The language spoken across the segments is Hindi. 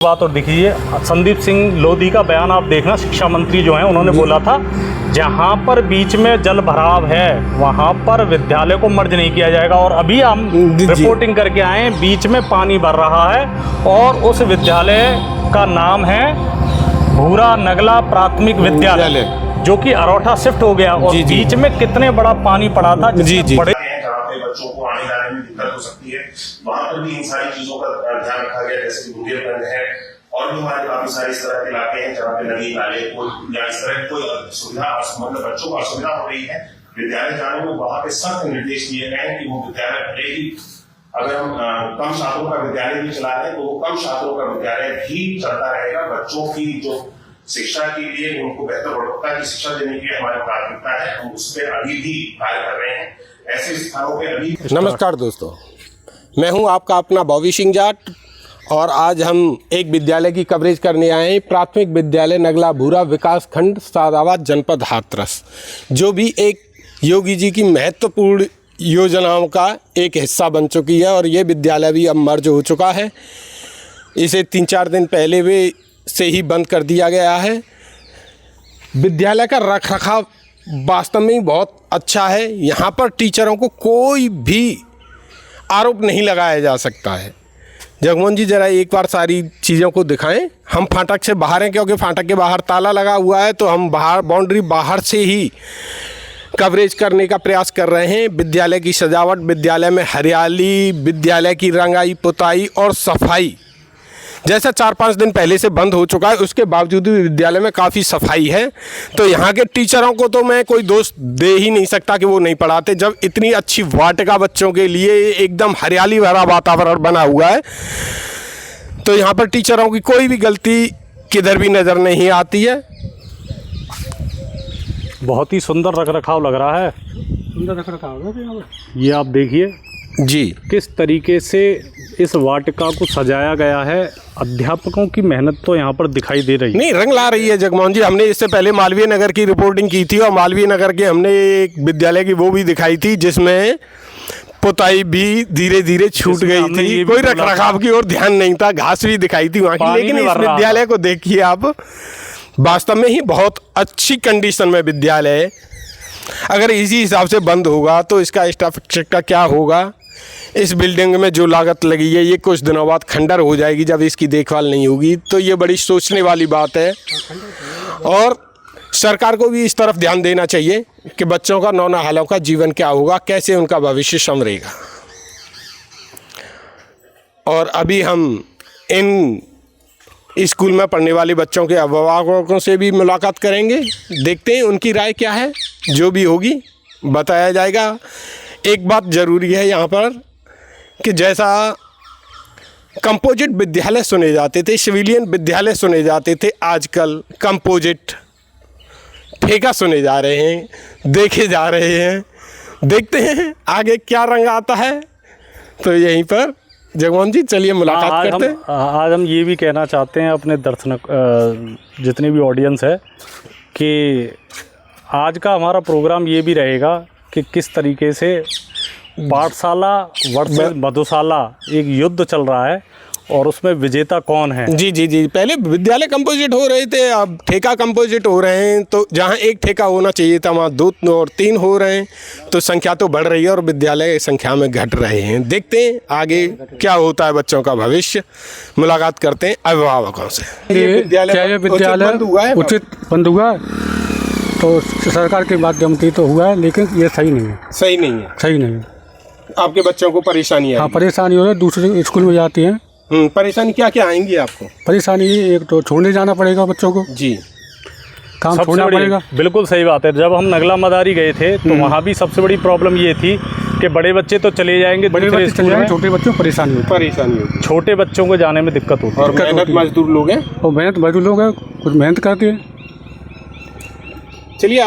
बात और देखिए संदीप सिंह लोधी का बयान आप देखना, शिक्षा मंत्री जो हैं उन्होंने बोला था जहां पर बीच में जल भराव है वहां पर विद्यालय को मर्ज नहीं किया जाएगा। और अभी हम रिपोर्टिंग करके आए हैं, बीच में पानी भर रहा है और उस विद्यालय का नाम है भूरा नगला प्राथमिक विद्यालय जो कि अरोठा शिफ्ट हो गया। और बीच में कितने बड़ा पानी पड़ा था बड़े बच्चों को आने जाने में दिक्कत हो सकती है, वहां पर भी इन सारी चीजों का ध्यान रखा गया। जैसे कि बुंदेलखंड है और भी हमारे काफी सारे इस तरह के इलाके हैं जहाँ पे नदी नाले कोई या इस तरह कोई सुविधा मतलब बच्चों को असुविधा हो रही है विद्यालय जाने में, वहां पे सख्त निर्देश दिए गए हैं कि वो विद्यालय भले ही अगर हम कम छात्रों का विद्यालय भी चला रहे हैं तो वो कम छात्रों का विद्यालय भी चलता रहेगा। बच्चों की जो शिक्षा के लिए उनको बेहतर गुणवत्ता की शिक्षा देने की हमारी प्राथमिकता है, हम उस पर अभी भी कार्य कर रहे हैं। ऐसे स्थानों पे अभी। नमस्कार दोस्तों, मैं हूं आपका अपना बॉबी सिंह जाट और आज हम एक विद्यालय की कवरेज करने आए हैं। प्राथमिक विद्यालय नगला भूरा विकास खंड सादाबाद जनपद हाथरस, जो भी एक योगी जी की महत्वपूर्ण योजनाओं का एक हिस्सा बन चुकी है और ये विद्यालय भी अब मर्ज हो चुका है। इसे 3-4 दिन पहले वे से ही बंद कर दिया गया है। विद्यालय का रखरखाव वास्तव में बहुत अच्छा है। यहाँ पर टीचरों को कोई भी आरोप नहीं लगाया जा सकता है। जगमोहन जी ज़रा एक बार सारी चीज़ों को दिखाएं। हम फाटक से बाहर हैं क्योंकि फाटक के बाहर ताला लगा हुआ है, तो हम बाहर बाउंड्री बाहर से ही कवरेज करने का प्रयास कर रहे हैं। विद्यालय की सजावट, विद्यालय में हरियाली, विद्यालय की रंगाई पुताई और सफाई जैसा 4-5 दिन पहले से बंद हो चुका है, उसके बावजूद भी विद्यालय में काफ़ी सफाई है। तो यहाँ के टीचरों को तो मैं कोई दोष दे ही नहीं सकता कि वो नहीं पढ़ाते, जब इतनी अच्छी वाटिका बच्चों के लिए एकदम हरियाली भरा वातावरण बना हुआ है। तो यहाँ पर टीचरों की कोई भी गलती किधर भी नज़र नहीं आती है। बहुत ही सुंदर रखरखाव लग रहा है। सुंदर रखरखाव है। ये आप देखिए जी किस तरीके से इस वाटिका को सजाया गया है। अध्यापकों की मेहनत तो यहाँ पर दिखाई दे रही है, नहीं रंग ला रही है। जगमोहन जी, हमने इससे पहले मालवीय नगर की रिपोर्टिंग की थी और मालवीय नगर के हमने एक विद्यालय की वो भी दिखाई थी जिसमें पुताई भी धीरे धीरे छूट गई थी, कोई रखरखाव की ओर ध्यान नहीं था, घास भी दिखाई थी वहाँ की। लेकिन इस विद्यालय को देखिए आप, वास्तव में ही बहुत अच्छी कंडीशन में विद्यालय है। अगर इसी हिसाब से बंद होगा तो इसका स्ट्रक्चर का क्या होगा। इस बिल्डिंग में जो लागत लगी है ये कुछ दिनों बाद खंडर हो जाएगी जब इसकी देखभाल नहीं होगी। तो ये बड़ी सोचने वाली बात है और सरकार को भी इस तरफ ध्यान देना चाहिए कि बच्चों का नौनिहालों का जीवन क्या होगा, कैसे उनका भविष्य संवरेगा। और अभी हम इन स्कूल में पढ़ने वाले बच्चों के अभिभावकों से भी मुलाकात करेंगे, देखते हैं उनकी राय क्या है। जो भी होगी बताया जाएगा। एक बात ज़रूरी है यहाँ पर कि जैसा कंपोजिट विद्यालय सुने जाते थे, सिविलियन विद्यालय सुने जाते थे, आजकल कंपोजिट ठेका सुने जा रहे हैं, देखे जा रहे हैं। देखते हैं आगे क्या रंग आता है। तो यहीं पर जगमोहन जी चलिए मुलाकात करते हैं। आज हम ये भी कहना चाहते हैं अपने जितने भी ऑडियंस है कि आज का हमारा प्रोग्राम ये भी रहेगा कि किस तरीके से पाठशाला वर्सेस मधुशाला एक युद्ध चल रहा है और उसमें विजेता कौन है। जी जी जी, पहले विद्यालय कंपोजिट हो रहे थे, अब ठेका कंपोजिट हो रहे हैं। तो जहाँ एक ठेका होना चाहिए था वहाँ 2 और 3 हो रहे हैं। तो संख्या तो बढ़ रही है और विद्यालय संख्या में घट रहे हैं। देखते हैं आगे क्या होता है, बच्चों का भविष्य। मुलाकात करते हैं अभिभावकों से। ये विद्यालय उचित बंद हुआ तो सरकार के माध्यम से तो हुआ है, लेकिन ये सही नहीं है। सही नहीं है। सही नहीं है। आपके बच्चों को परेशानी है? हाँ, परेशानी हो रही है। दूसरे स्कूल में जाती हैं। परेशानी क्या क्या आएंगी आपको? परेशानी एक तो छोड़ने जाना पड़ेगा बच्चों को जी, काम छोड़ना पड़ेगा। बिल्कुल सही बात है। जब हम नगला मदारी गए थे तो वहाँ भी सबसे बड़ी प्रॉब्लम ये थी कि बड़े बच्चे तो चले जाएंगे, बड़े बच्चे चले जाएंगे, छोटे बच्चों को परेशानी होगी। छोटे बच्चों को जाने में दिक्कत होती है। और मेहनत मजदूर लोग हैं, और मेहनत मजदूर लोग हैं, कुछ मेहनत करते हैं। चलिए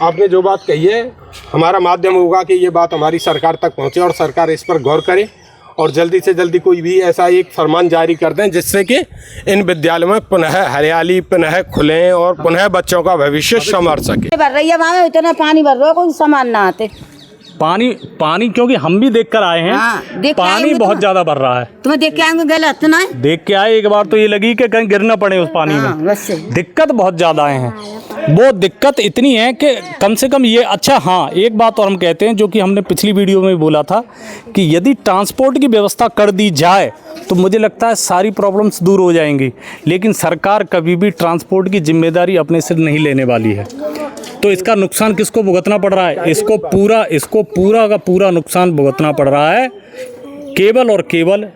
आपने जो बात कही है, हमारा माध्यम होगा कि ये बात हमारी सरकार तक पहुँचे और सरकार इस पर गौर करे और जल्दी से जल्दी कोई भी ऐसा एक फरमान जारी कर दें जिससे कि इन विद्यालयों में पुनः हरियाली पुनः खुलें और पुनः बच्चों का भविष्य संवर सके। भर रही है, वहाँ इतना पानी भर रहा है, कोई सामान ना आते। पानी क्योंकि हम भी देख कर आए हैं। हाँ, देख के आए पानी होंगे बहुत तुम। ज्यादा भर रहा है। तुम्हें देख के आएंगे गलत ना है? देख के आए, एक बार तो ये लगी कि कहीं गिर ना पड़े उस पानी हाँ, में। बस सही। दिक्कत बहुत ज़्यादा आए हैं। वो दिक्कत इतनी है कि कम से कम ये अच्छा, हाँ एक बात और हम कहते हैं जो कि हमने पिछली वीडियो में भी बोला था कि यदि ट्रांसपोर्ट की व्यवस्था कर दी जाए तो मुझे लगता है सारी प्रॉब्लम्स दूर हो जाएंगी। लेकिन सरकार कभी भी ट्रांसपोर्ट की जिम्मेदारी अपने सिर नहीं लेने वाली है। तो इसका नुकसान किसको भुगतना पड़ रहा है? इसको पूरा का पूरा नुकसान भुगतना पड़ रहा है केवल और केवल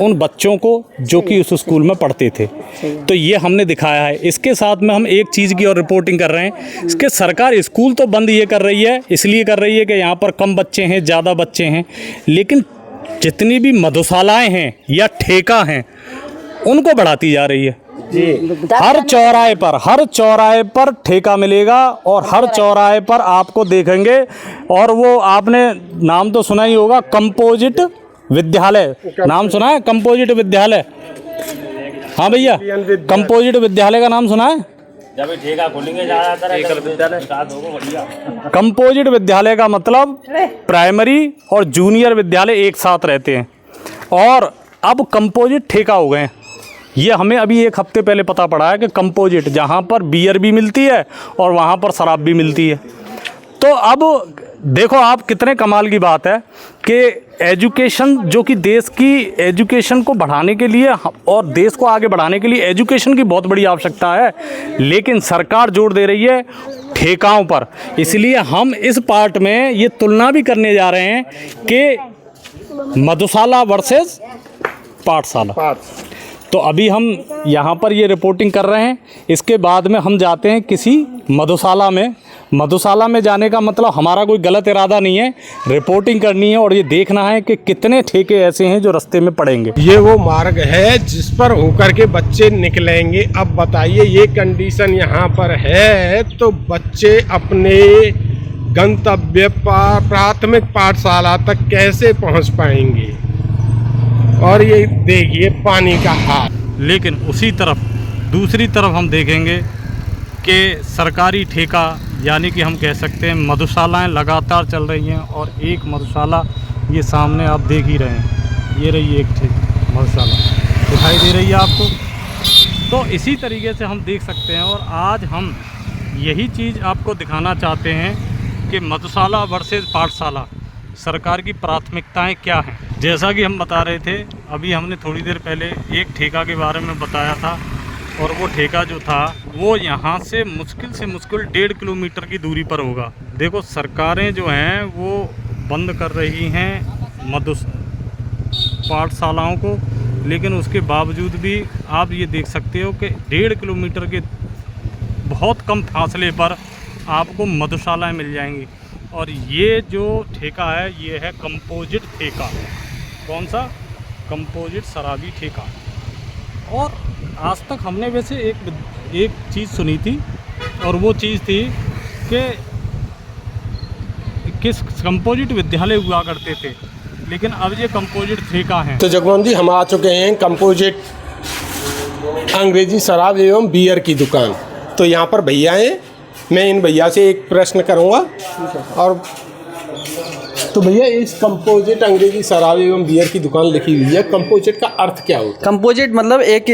उन बच्चों को जो कि उस स्कूल में पढ़ते थे। तो ये हमने दिखाया है। इसके साथ में हम एक चीज़ की और रिपोर्टिंग कर रहे हैं, इसके सरकार स्कूल तो बंद ये कर रही है, इसलिए कर रही है कि यहाँ पर कम बच्चे हैं, ज़्यादा बच्चे हैं, लेकिन जितनी भी मधुशालाएँ हैं या ठेका हैं उनको बढ़ाती जा रही है। हर चौराहे पर ठेका मिलेगा और हर चौराहे पर आपको देखेंगे। और वो आपने नाम तो सुना ही होगा, कंपोजिट विद्यालय, नाम सुना है? कंपोजिट विद्यालय, हाँ भैया, कंपोजिट विद्यालय का नाम सुना है? जब ठेका खोलेंगे विद्यालय कंपोजिट विद्यालय का मतलब प्राइमरी और जूनियर विद्यालय एक साथ रहते हैं और अब कंपोजिट ठेका हो गए हैं। ये हमें अभी एक हफ्ते पहले पता पड़ा है कि कंपोजिट, जहाँ पर बियर भी मिलती है और वहाँ पर शराब भी मिलती है। तो अब देखो आप, कितने कमाल की बात है कि एजुकेशन, जो कि देश की एजुकेशन को बढ़ाने के लिए और देश को आगे बढ़ाने के लिए एजुकेशन की बहुत बड़ी आवश्यकता है, लेकिन सरकार जोर दे रही है ठेकाओं पर। इसलिए हम इस पार्ट में ये तुलना भी करने जा रहे हैं कि मधुशाला वर्सेस पाठशाला। तो अभी हम यहाँ पर ये रिपोर्टिंग कर रहे हैं, इसके बाद में हम जाते हैं किसी मधुशाला में। मधुशाला में जाने का मतलब हमारा कोई गलत इरादा नहीं है, रिपोर्टिंग करनी है और ये देखना है कि कितने ठेके ऐसे हैं जो रास्ते में पड़ेंगे। ये वो मार्ग है जिस पर होकर के बच्चे निकलेंगे। अब बताइए, ये कंडीशन यहाँ पर है तो बच्चे अपने गंतव्य प्राथमिक पाठशाला तक कैसे पहुँच पाएंगे? और ये देखिए पानी का हाल। लेकिन उसी तरफ, दूसरी तरफ हम देखेंगे कि सरकारी ठेका, यानी कि हम कह सकते हैं मधुशालाएं लगातार चल रही हैं। और एक मधुशाला ये सामने आप देख ही रहे हैं, ये रही एक मधुशाला दिखाई दे रही है आपको। तो इसी तरीके से हम देख सकते हैं और आज हम यही चीज़ आपको दिखाना चाहते हैं कि मधुशाला वर्सेस पाठशाला, सरकार की प्राथमिकताएं क्या हैं। जैसा कि हम बता रहे थे, अभी हमने थोड़ी देर पहले एक ठेका के बारे में बताया था और वो ठेका जो था वो यहाँ से मुश्किल 1.5 किलोमीटर की दूरी पर होगा। देखो सरकारें जो हैं वो बंद कर रही हैं पाठशालाओं को, लेकिन उसके बावजूद भी आप ये देख सकते हो कि 1.5 किलोमीटर के बहुत कम फासले पर आपको मधुशालाएं मिल जाएंगी। और ये जो ठेका है ये है कंपोजिट ठेका। कौन सा? कंपोजिट शराबी ठेका। और आज तक हमने वैसे एक चीज़ सुनी थी और वो चीज़ थी कि किस कंपोजिट विद्यालय हुआ करते थे, लेकिन अब ये कंपोजिट ठेका है। तो जगमोहन जी, हम आ चुके हैं कंपोजिट अंग्रेजी शराब एवं बियर की दुकान। तो यहाँ पर भैया हैं, मैं इन भैया से एक प्रश्न करूँगा। और तो भैया, इस कंपोजिट अंग्रेजी शराब एवं बियर की दुकान लिखी हुई है, कंपोजिट का अर्थ क्या होता है? कंपोजिट मतलब एक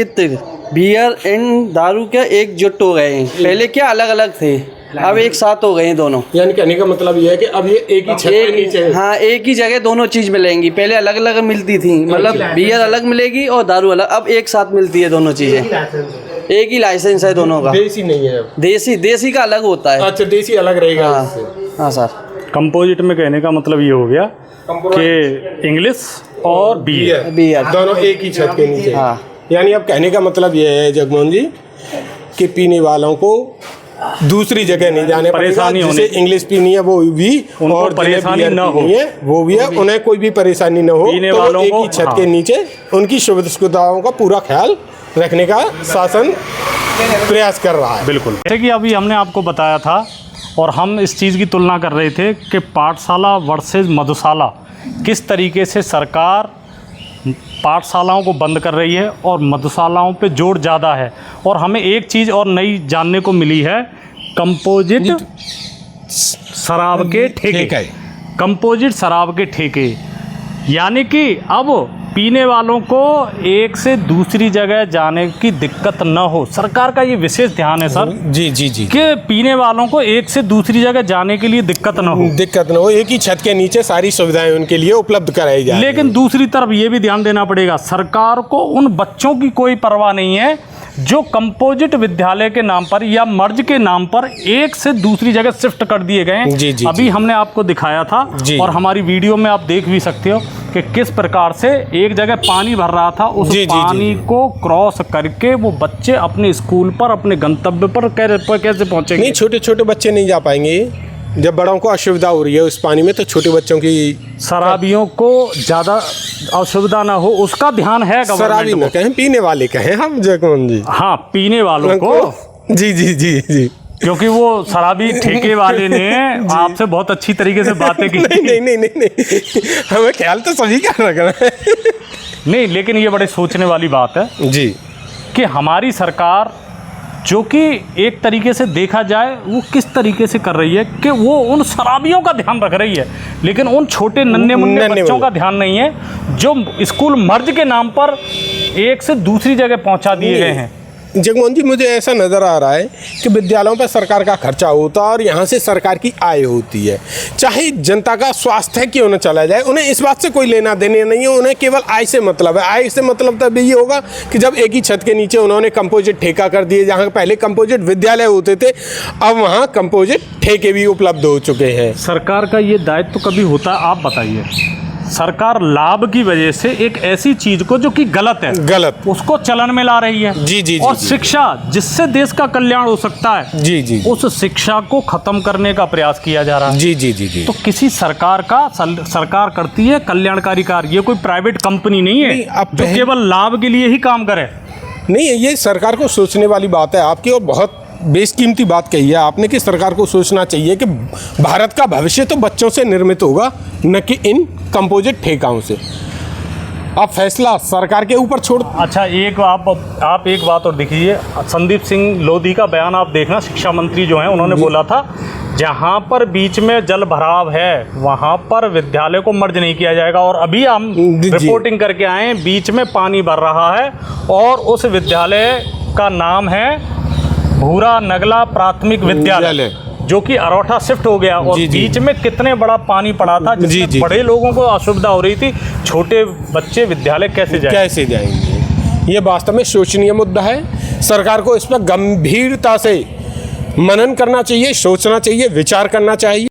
बियर एंड दारू के एकजुट हो गए हैं। पहले क्या अलग अलग थे, अब एक साथ हो गए हैं दोनों। यानी कहने का मतलब ये है कि अब ये एक ही छत के नीचे है। हाँ, एक ही जगह दोनों चीज़ मिलेंगी। पहले अलग अलग मिलती थी, मतलब बियर अलग मिलेगी और दारू अलग। अब एक साथ मिलती है दोनों चीज़ें, एक ही लाइसेंस है दोनों का। देसी नहीं है अब? देसी का अलग होता है। अच्छा, देसी अलग रहेगा। हाँ सर। कंपोजिट में कहने का मतलब ये हो गया कि इंग्लिश और बियर दोनों एक ही छत के नीचे। हाँ। यानी अब कहने का मतलब ये है जगमोहन जी कि पीने वालों को दूसरी जगह नहीं जाने परेशानी पड़ेगा। जैसे इंग्लिश पीनी है वो भी, और परेशानी न हो वो भी है, उन्हें कोई भी परेशानी न हो। पीने तो वालों एक ही छत के नीचे उनकी सुविधाओं का पूरा ख्याल रखने का शासन प्रयास कर रहा है। बिल्कुल, जैसे कि अभी हमने आपको बताया था और हम इस चीज़ की तुलना कर रहे थे कि पाठशाला वर्सेस मधुशाला, किस तरीके से सरकार पाठशालाओं को बंद कर रही है और मधुशालाओं पे जोर ज़्यादा है। और हमें एक चीज़ और नई जानने को मिली है, कंपोजिट शराब के ठेके। कंपोजिट शराब के ठेके, यानी कि अब पीने वालों को एक से दूसरी जगह जाने की दिक्कत न हो। सरकार का ये विशेष ध्यान है सर जी जी जी कि पीने वालों को एक से दूसरी जगह जाने के लिए दिक्कत न हो, एक ही छत के नीचे सारी सुविधाएं उनके लिए उपलब्ध कराई जाए। लेकिन दूसरी तरफ ये भी ध्यान देना पड़ेगा, सरकार को उन बच्चों की कोई परवाह नहीं है जो कंपोजिट विद्यालय के नाम पर या मर्ज के नाम पर एक से दूसरी जगह शिफ्ट कर दिए गए हैं। जी, जी, अभी हमने आपको दिखाया था और हमारी वीडियो में आप देख भी सकते हो कि किस प्रकार से एक जगह पानी भर रहा था, उस पानी को क्रॉस करके वो बच्चे अपने स्कूल पर, अपने गंतव्य पर कैसे पहुंचेंगे? नहीं, छोटे छोटे बच्चे नहीं जा पाएंगे। जब बड़ों को असुविधा हो रही है उस पानी में, तो छोटे बच्चों की, शराबियों को ज़्यादा असुविधा ना हो उसका ध्यान है शराबी न कहें, पीने वाले कहें हम जगमोहन जी। हाँ, पीने वालों को जी जी जी जी, क्योंकि वो शराबी ठेके वाले ने आपसे बहुत अच्छी तरीके से बातें की। नहीं नहीं नहीं नहीं, हमें ख्याल तो सभी का रख रहा है। नहीं, लेकिन ये बड़े सोचने वाली बात है जी कि हमारी सरकार जो कि एक तरीके से देखा जाए वो किस तरीके से कर रही है कि वो उन शराबियों का ध्यान रख रही है, लेकिन उन छोटे नन्हे मुन्ने बच्चों का ध्यान नहीं है जो स्कूल मर्ज के नाम पर एक से दूसरी जगह पहुंचा दिए गए हैं। जगमोहन जी, मुझे ऐसा नज़र आ रहा है कि विद्यालयों पर सरकार का खर्चा होता है और यहाँ से सरकार की आय होती है। चाहे जनता का स्वास्थ्य क्यों न चला जाए, उन्हें इस बात से कोई लेना देने नहीं है, उन्हें केवल आय से मतलब है। आय से मतलब तब ये होगा कि जब एक ही छत के नीचे उन्होंने कंपोजिट ठेका कर दिए। जहाँ पहले कंपोजिट विद्यालय होते थे, अब वहाँ कंपोजिट ठेके भी उपलब्ध हो चुके हैं। सरकार का ये दायित्व कभी होता है? आप बताइए। सरकार लाभ की वजह से एक ऐसी चीज को जो कि गलत है, उसको चलन में ला रही है। जी जी, और शिक्षा जिससे देश का कल्याण हो सकता है, जी जी, उस शिक्षा को खत्म करने का प्रयास किया जा रहा है। जी जी जी जी। तो किसी सरकार करती है कल्याणकारी कार्य, ये कोई प्राइवेट कंपनी नहीं है जो केवल लाभ के लिए ही काम करे। नहीं, ये सरकार को सोचने वाली बात है आपकी, और बहुत बेशकीमती बात कही है आपने कि सरकार को सोचना चाहिए कि भारत का भविष्य तो बच्चों से निर्मित होगा, न कि इन कंपोजिट ठेकाओं से। अब फैसला सरकार के ऊपर छोड़। अच्छा, आप एक बात और देखिए, संदीप सिंह लोधी का बयान आप देखना, शिक्षा मंत्री जो हैं उन्होंने बोला था जहाँ पर बीच में जल भराव है वहाँ पर विद्यालय को मर्ज नहीं किया जाएगा। और अभी हम रिपोर्टिंग करके आए, बीच में पानी भर रहा है और उस विद्यालय का नाम है भूरा नगला प्राथमिक विद्यालय, जो कि अरोठा शिफ्ट हो गया। और बीच में कितने बड़ा पानी पड़ा था जिससे बड़े लोगों को असुविधा हो रही थी, छोटे बच्चे विद्यालय कैसे जाएंगे? ये वास्तव में शोचनीय मुद्दा है। सरकार को इस पर गंभीरता से मनन करना चाहिए, सोचना चाहिए, विचार करना चाहिए।